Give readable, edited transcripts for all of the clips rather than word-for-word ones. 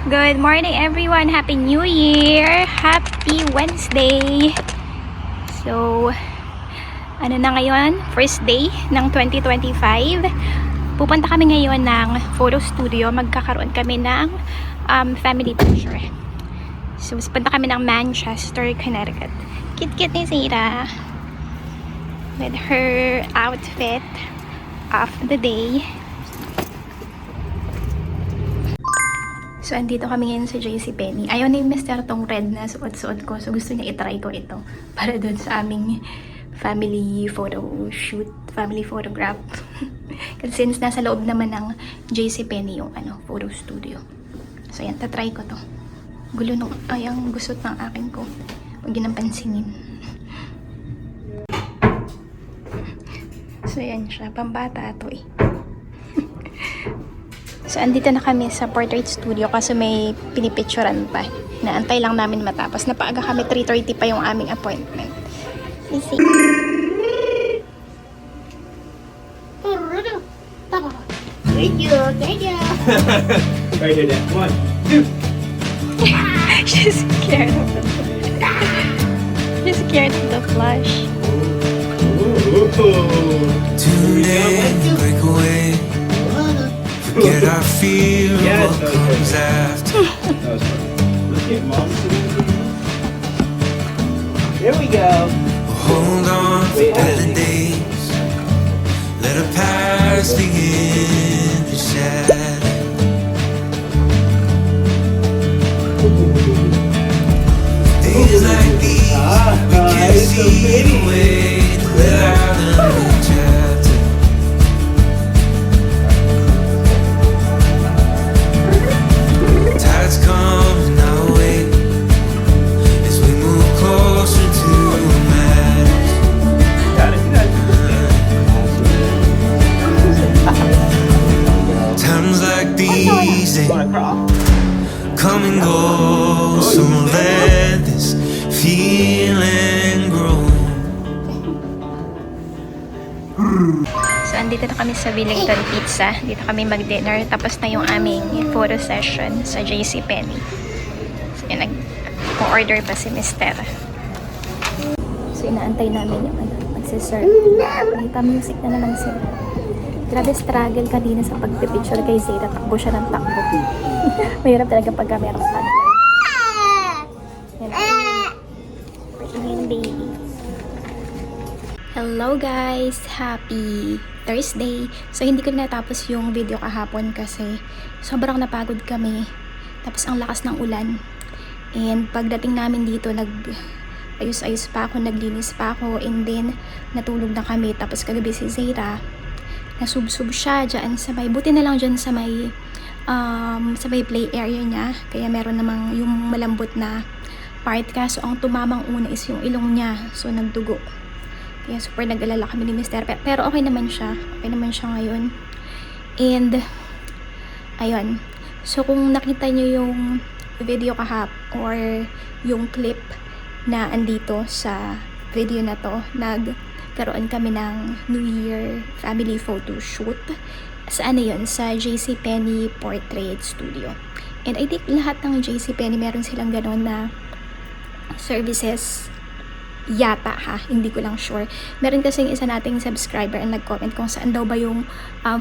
Good morning everyone! Happy New Year! Happy Wednesday! So, ano na ngayon? First day ng 2025. Pupunta kami ngayon ng photo studio. Magkakaroon kami ng family picture. So, punta kami ng Manchester, Connecticut. Kit-kit ni Zara with her outfit of the day. So, andito kami ngayon sa JCPenney. Ayaw ni Mr. tong red na suot-suot ko. So, gusto niya itry ko ito. Para dun sa aming family photo shoot. Family photograph. Kasi since nasa loob naman ng JCPenney yung photo studio. So, yan. Tatry ko to. Gulo nung ayang gusot ng akin ko. Huwag yun ang pansinin. So, yan siya. Pambata ito eh. So, andito na kami sa portrait studio kasi may pinipicturan pa. Naantay lang namin matapos. Napaaga kami, 3:30 pa yung aming appointment. Thank you, thank you. Right here, that 1, 2. She's scared of the She's scared of the flash. Today, break away. Forget our fear of what comes after. That was fun. Let's get mom to There we go. Hold on for better days. Let our past begin to shatter. Days like these, we can't see the way to let out a new chapter. Tides come our way as we move closer to madness. Got it. Times like these, they Wanna crawl? come and go, so let this feeling grow. So, andito na kami sa Billington Pizza. Dito kami mag-dinner. Tapos na yung aming photo session sa JCPenney. So, yun, nag-order pa si Mr. So, inaantay namin yung magsiserve. May pa-music na naman sila. Grabe struggle kanina sa pagpipicture kay Zeta. Takbo siya ng takbo. Mahirap talaga pagka merong sunlight. Yan. Pretty baby. Hello guys! Happy Thursday! So, hindi ko natapos yung video kahapon kasi sobrang napagod kami. Tapos, ang lakas ng ulan. And, pagdating namin dito, nag-ayos-ayos pa ako, naglinis pa ako, and then, natulog na kami. Tapos, kagabi si Zara, nasubsub siya dyan sa may, buti na lang dyan sa may play area niya. Kaya, meron namang yung malambot na part. Kaso, ang tumamang una is yung ilong niya. So, nagdugo. Kaya super nag-alala kami ni Mr. Pero okay naman siya. Okay naman siya ngayon. And, ayun. So, kung nakita nyo yung video or yung clip na andito sa video na to, nagkaroon kami ng New Year family photo shoot. Sa yun? Sa JCPenney Portrait Studio. And I think lahat ng JCPenney meron silang gano'n na services yata ha, hindi ko lang sure. Meron kasing isa nating subscriber ang nag-comment kung saan daw ba yung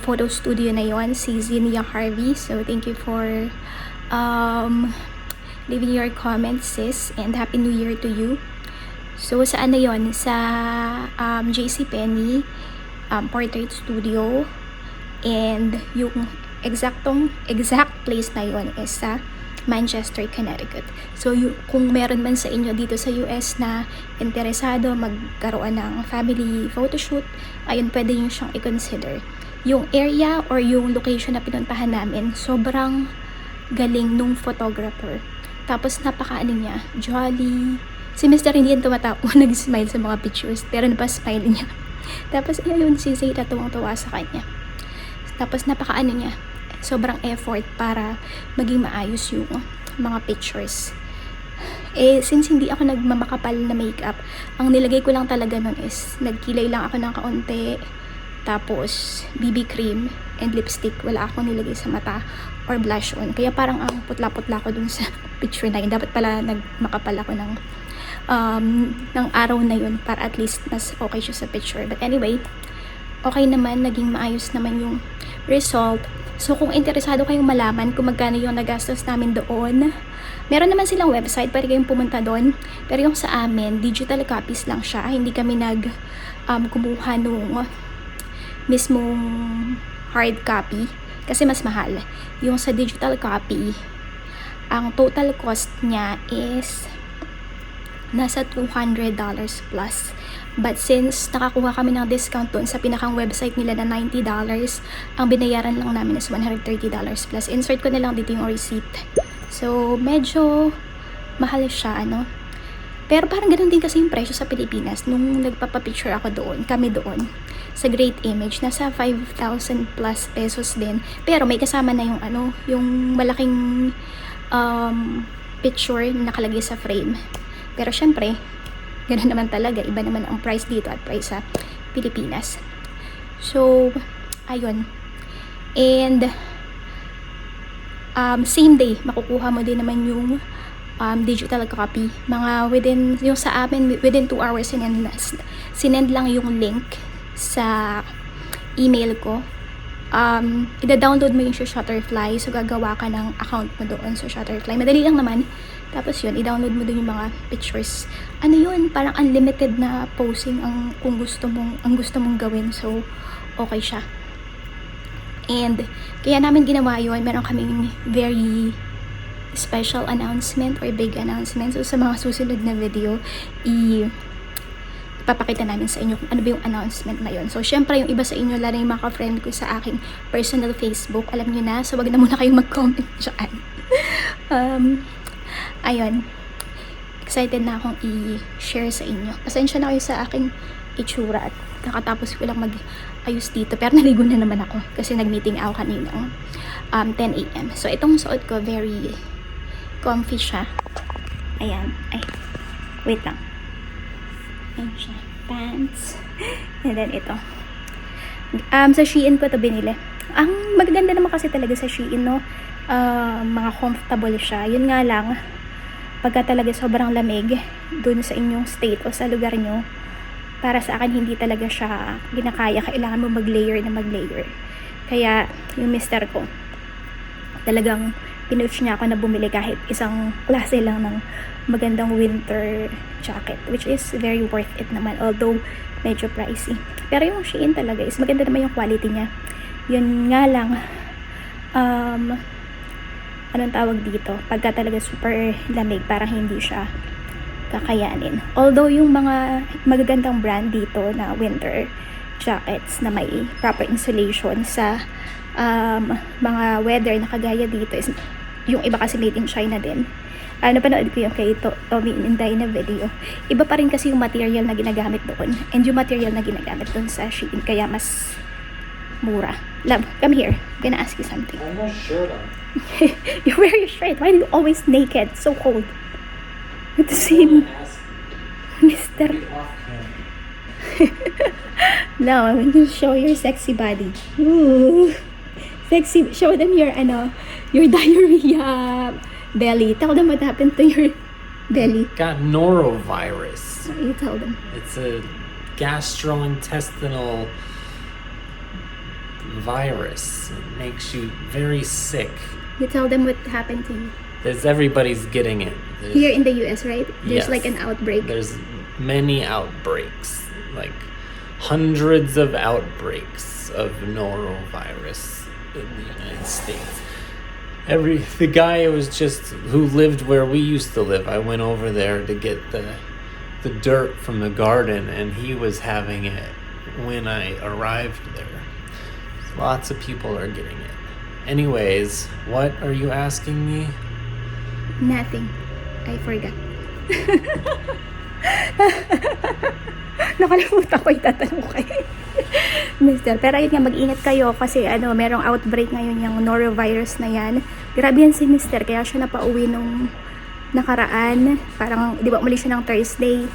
photo studio na yon, si Zinnia Harvey. So, thank you for leaving your comments, sis, and Happy New Year to you. So, saan na yon? Sa JCPenney Portrait Studio, and yung exact place na yon is sa Manchester, Connecticut. So, kung meron man sa inyo dito sa US na interesado magkaroon ng family photoshoot, ayun, pwede nyo siyang i-consider. Yung area or yung location na pinuntahan namin, sobrang galing nung photographer. Tapos, niya, jolly. Si Mr. hindi yan tumatawa, nag-smile sa mga pictures, pero napasmile niya. Tapos, ayun, si Zeta tuwang-tuwa sa kanya. Tapos, niya, sobrang effort para maging maayos yung mga pictures. Since hindi ako nagmamakapal na makeup, ang nilagay ko lang talaga nun is nagkilay lang ako ng kaunti, tapos BB cream and lipstick. Wala akong nilagay sa mata or blush on. Kaya parang ang putla-putla ko dun sa picture na yun. Dapat pala nagmakapal ako ng araw na yun para at least mas okay siya sa picture. But anyway, okay naman, naging maayos naman yung result. So kung interesado kayong malaman kung magkano yung nagastos namin doon, meron naman silang website, pwede kayong pumunta doon. Pero yung sa amin, digital copies lang siya. Hindi kami kumuha nung mismong hard copy kasi mas mahal. Yung sa digital copy, ang total cost niya is nasa $200 plus. But since nakakuha kami ng discount doon sa pinakang website nila na $90, ang binayaran lang namin is $130 plus. Insert ko na lang dito yung receipt. So, medyo mahal siya, ano. Pero parang ganun din kasi yung presyo sa Pilipinas. Nung nagpapapicture ako doon, kami doon, sa Great Image, nasa 5,000 plus pesos din. Pero may kasama na yung yung malaking picture na nakalagay sa frame. Pero syempre, ganoon naman talaga. Iba naman ang price dito at price sa Pilipinas. So, ayun. And, same day, makukuha mo din naman yung digital copy. Yung sa amin, within 2 hours, sinend lang yung link sa email ko. Ida-download mo yung Shutterfly. So, gagawa ka ng account mo doon sa Shutterfly. Madali lang naman. Tapos yun, i-download mo dun yung mga pictures. Ano yun, parang unlimited na posing ang gusto mong gawin. So, okay siya. And, kaya namin ginawa yun. Meron kaming very special announcement or big announcement. So, sa mga susunod na video, ipapakita namin sa inyo kung ano ba yung announcement na yun. So, syempre, yung iba sa inyo, lalo yung mga friend ko sa aking personal Facebook, alam nyo na. So, wag na muna kayong mag-comment dyan. Ayun, excited na akong i-share sa inyo. Pasensya na kayo sa aking itsura at kakatapos ko lang mag-ayos dito. Pero naligo na naman ako kasi nag-meeting ako kaninang 10 a.m. So, itong suot ko, very comfy siya. Ayan. Ay, wait lang. Ayan siya. Pants. And then ito. Sa Shein ko to binili. Ang magaganda naman kasi talaga sa Shein, no? Mga comfortable siya. Yun nga lang, pagka talaga sobrang lamig dun sa inyong state o sa lugar nyo, para sa akin hindi talaga siya ginakaya. Kailangan mo mag-layer na mag-layer. Kaya yung mister ko, talagang pinush niya ako na bumili kahit isang klase lang ng magandang winter jacket, which is very worth it naman, although medyo pricey. Pero yung Shein talaga is maganda naman yung quality niya. Yun nga lang, anong tawag dito, pagka talaga super lamig, parang hindi siya kakayanin. Although yung mga magagandang brand dito na winter jackets na may proper insulation sa mga weather na kagaya dito is, yung iba kasi made in China din. Napanood ko yung kay Tommy Inday na video. Iba pa rin kasi yung material na ginagamit doon and yung material na ginagamit doon sa Shein, kaya mas mura. Love, come here. I'm gonna ask you something. I have no shirt on. You wear your shirt. Why are you always naked? It's so cold. With the same Mr. No, I want to show your sexy body. Ooh. Sexy. Show them your diarrhea belly. Tell them what happened to your belly. Got norovirus. You tell them. It's a gastrointestinal virus. It makes you very sick. You tell them what happened to you. Everybody's getting it. Here in the US, right? There's Yes. like an outbreak. There's many outbreaks, like hundreds of outbreaks of norovirus in the United States. The guy who lived where we used to live, I went over there to get the dirt from the garden, and he was having it when I arrived there. Lots of people are getting it. Anyways, what are you asking me? Nothing. I forgot. Nakalimutan ko itatanong kayo. Mister, pero ayun nga, mag-ingat kayo kasi merong outbreak ngayon yung norovirus na yan. Grabe yan si Mister, kaya siya napauwi nung nakaraan. Parang, di ba, umali siya ng Thursday,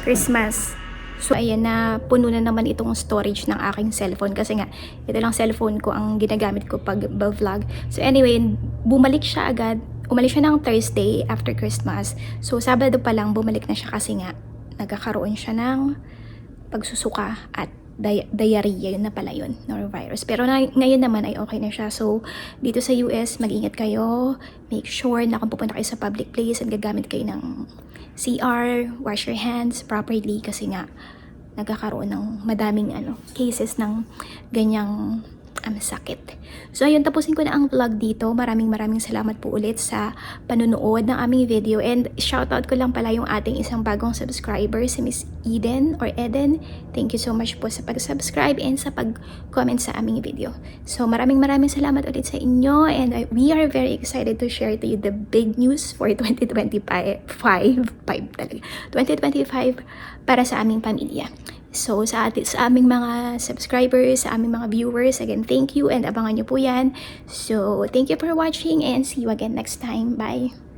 Christmas. So ayan na, puno na naman itong storage ng aking cellphone kasi nga ito lang cellphone ko ang ginagamit ko pag vlog. So anyway, bumalik siya agad. Umalis siya ng Thursday after Christmas. So Sabado pa lang bumalik na siya kasi nga nagkakaroon siya ng pagsusuka at diarrhea, yun na pala yun, norovirus. Pero ngayon naman ay okay na siya. So, dito sa US, mag-ingat kayo. Make sure na kung pupunta kayo sa public place at gagamit kayo ng CR, wash your hands properly kasi nga nagkakaroon ng madaming cases ng ganyang sakit. So ayun, tapusin ko na ang vlog dito. Maraming salamat po ulit sa panunood ng aming video, and shoutout ko lang pala yung ating isang bagong subscriber, si Miss Eden or Eden. Thank you so much po sa pag-subscribe and sa pag-comment sa aming video. So maraming salamat ulit sa inyo, and we are very excited to share to you the big news for 2025 para sa aming pamilya. So, sa aming mga subscribers, sa aming mga viewers, again, thank you and abangan nyo po yan. So, thank you for watching and see you again next time. Bye!